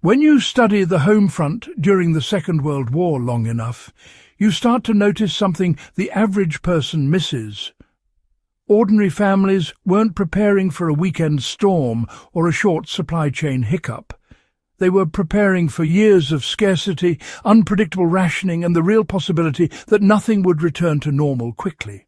When you study the home front during the Second World War long enough, you start to notice something the average person misses. Ordinary families weren't preparing for a weekend storm or a short supply chain hiccup. They were preparing for years of scarcity, unpredictable rationing, and the real possibility that nothing would return to normal quickly.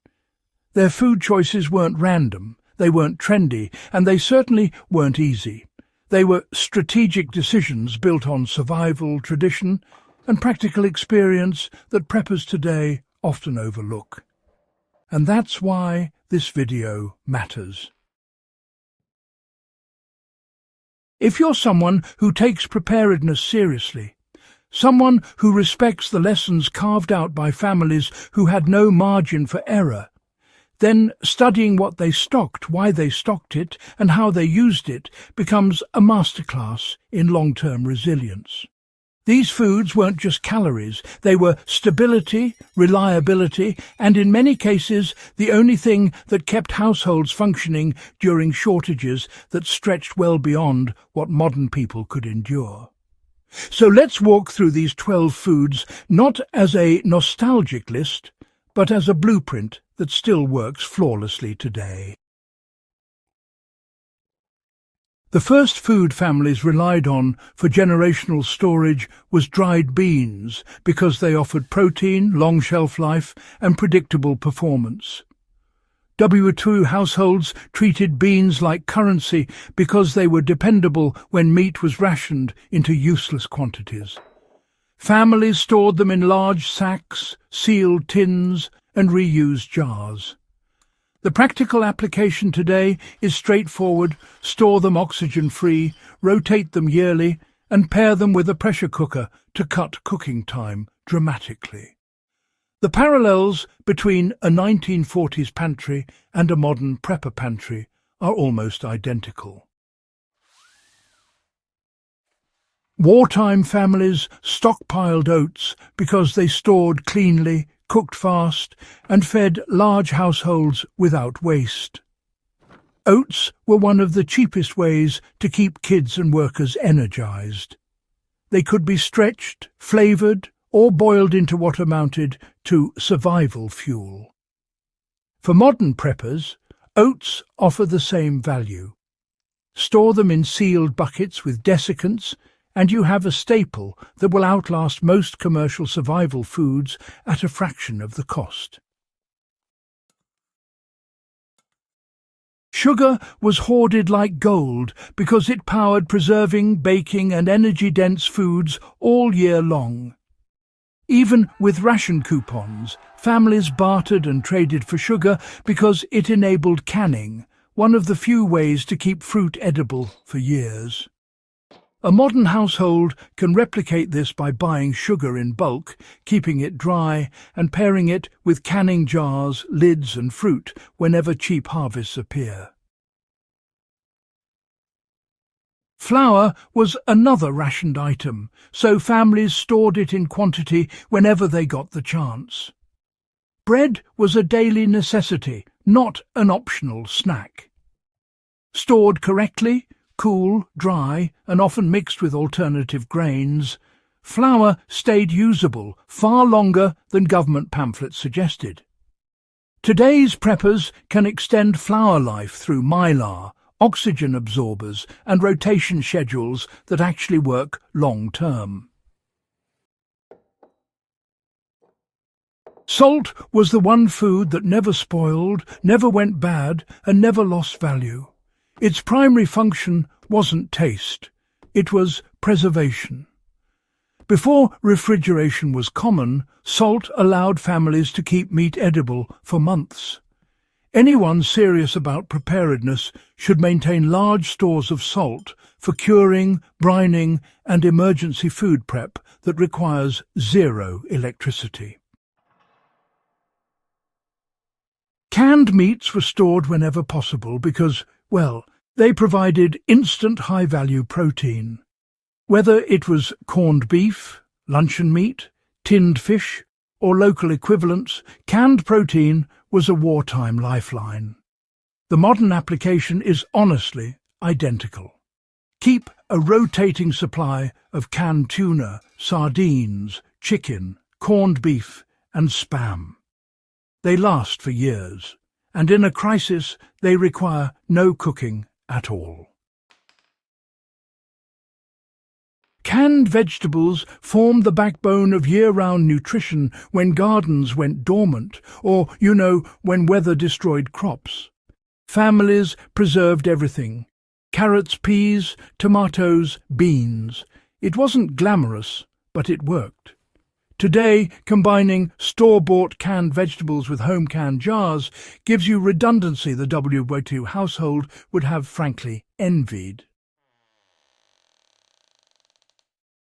Their food choices weren't random, they weren't trendy, and they certainly weren't easy. They were strategic decisions built on survival, tradition, and practical experience that preppers today often overlook. And that's why this video matters. If you're someone who takes preparedness seriously, someone who respects the lessons carved out by families who had no margin for error, then studying what they stocked, why they stocked it, and how they used it becomes a masterclass in long-term resilience. These foods weren't just calories, they were stability, reliability, and in many cases the only thing that kept households functioning during shortages that stretched well beyond what modern people could endure. So let's walk through these 12 foods not as a nostalgic list, but as a blueprint that still works flawlessly today. The first food families relied on for generational storage was dried beans because they offered protein, long shelf life, and predictable performance. WWII households treated beans like currency because they were dependable when meat was rationed into useless quantities. Families stored them in large sacks, sealed tins, and reused jars. The practical application today is straightforward: store them oxygen-free, rotate them yearly, and pair them with a pressure cooker to cut cooking time dramatically. The parallels between a 1940s pantry and a modern prepper pantry are almost identical. Wartime families stockpiled oats because they stored cleanly, cooked fast, and fed large households without waste. Oats were one of the cheapest ways to keep kids and workers energized. They could be stretched, flavored, or boiled into what amounted to survival fuel. For modern preppers, oats offer the same value. Store them in sealed buckets with desiccants, and you have a staple that will outlast most commercial survival foods at a fraction of the cost. Sugar was hoarded like gold because it powered preserving, baking, and energy-dense foods all year long. Even with ration coupons, families bartered and traded for sugar because it enabled canning, one of the few ways to keep fruit edible for years. A modern household can replicate this by buying sugar in bulk, keeping it dry, and pairing it with canning jars, lids, and fruit whenever cheap harvests appear. Flour was another rationed item, so families stored it in quantity whenever they got the chance. Bread was a daily necessity, not an optional snack. Stored correctly, cool, dry, and often mixed with alternative grains, flour stayed usable far longer than government pamphlets suggested. Today's preppers can extend flour life through mylar, oxygen absorbers, and rotation schedules that actually work long-term. Salt was the one food that never spoiled, never went bad, and never lost value. Its primary function wasn't taste, it was preservation. Before refrigeration was common, salt allowed families to keep meat edible for months. Anyone serious about preparedness should maintain large stores of salt for curing, brining, and emergency food prep that requires zero electricity. Canned meats were stored whenever possible because, well, they provided instant high-value protein. Whether it was corned beef, luncheon meat, tinned fish, or local equivalents, canned protein was a wartime lifeline. The modern application is honestly identical. Keep a rotating supply of canned tuna, sardines, chicken, corned beef and spam. They last for years, and in a crisis they require no cooking at all. Canned vegetables formed the backbone of year-round nutrition when gardens went dormant or, when weather destroyed crops. Families preserved everything: carrots, peas, tomatoes, beans. It wasn't glamorous, but it worked. Today, combining store-bought canned vegetables with home-canned jars gives you redundancy the WWII household would have frankly envied.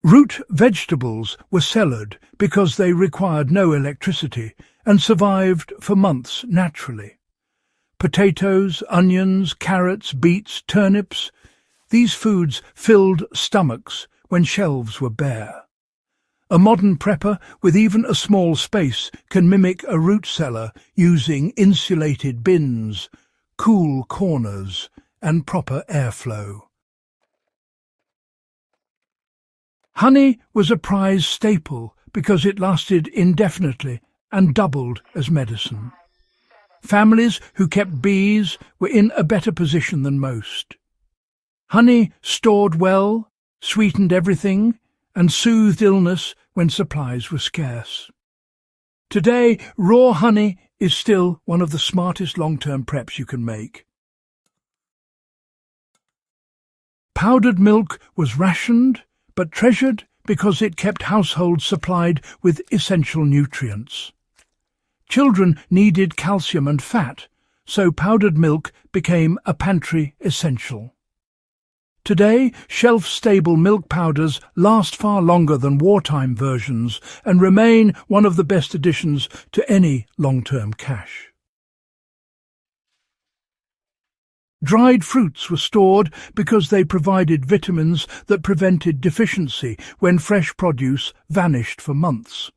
Root vegetables were cellared because they required no electricity and survived for months naturally. Potatoes, onions, carrots, beets, turnips — these foods filled stomachs when shelves were bare. A modern prepper with even a small space can mimic a root cellar using insulated bins, cool corners and proper airflow. Honey was a prized staple because it lasted indefinitely and doubled as medicine. Families who kept bees were in a better position than most. Honey stored well, sweetened everything, and soothed illness when supplies were scarce. Today, raw honey is still one of the smartest long-term preps you can make. Powdered milk was rationed, but treasured because it kept households supplied with essential nutrients. Children needed calcium and fat, so powdered milk became a pantry essential. Today, shelf-stable milk powders last far longer than wartime versions and remain one of the best additions to any long-term cache. Dried fruits were stored because they provided vitamins that prevented deficiency when fresh produce vanished for months.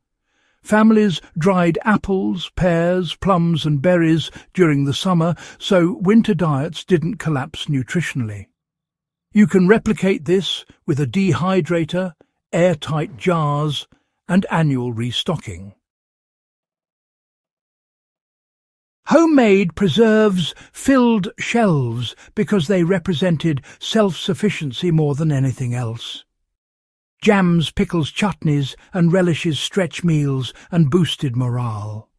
Families dried apples, pears, plums and berries during the summer so winter diets didn't collapse nutritionally. You can replicate this with a dehydrator, airtight jars and annual restocking. Homemade preserves filled shelves because they represented self-sufficiency more than anything else. Jams, pickles, chutneys and relishes stretched meals and boosted morale.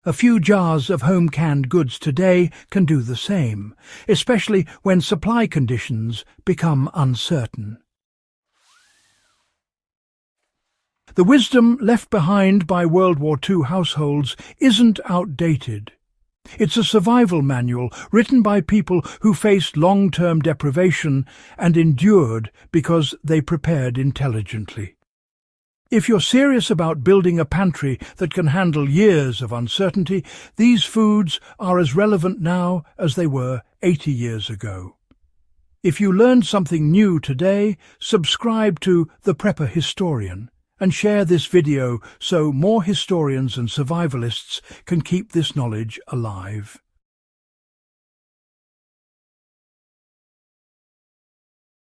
A few jars of home-canned goods today can do the same, especially when supply conditions become uncertain. The wisdom left behind by World War II households isn't outdated. It's a survival manual written by people who faced long-term deprivation and endured because they prepared intelligently. If you're serious about building a pantry that can handle years of uncertainty, these foods are as relevant now as they were 80 years ago. If you learned something new today, subscribe to The Prepper Historian and share this video so more historians and survivalists can keep this knowledge alive.